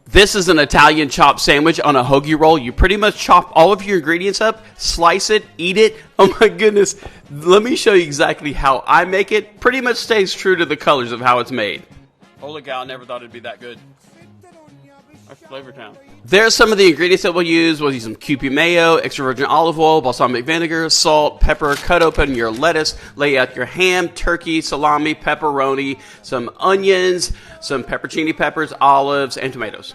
This is an Italian chopped sandwich on a hoagie roll. You pretty much chop all of your ingredients up, slice it, eat it. Oh my goodness. Let me show you exactly how I make it. Pretty much stays true to the colors of how it's made. Holy cow, I never thought it'd be that good. That's Flavor Town. There's some of the ingredients that we'll use. We'll use some Kewpie mayo, extra virgin olive oil, balsamic vinegar, salt, pepper. Cut open your lettuce. Lay out your ham, turkey, salami, pepperoni, some onions, some pepperoni peppers, olives, and tomatoes.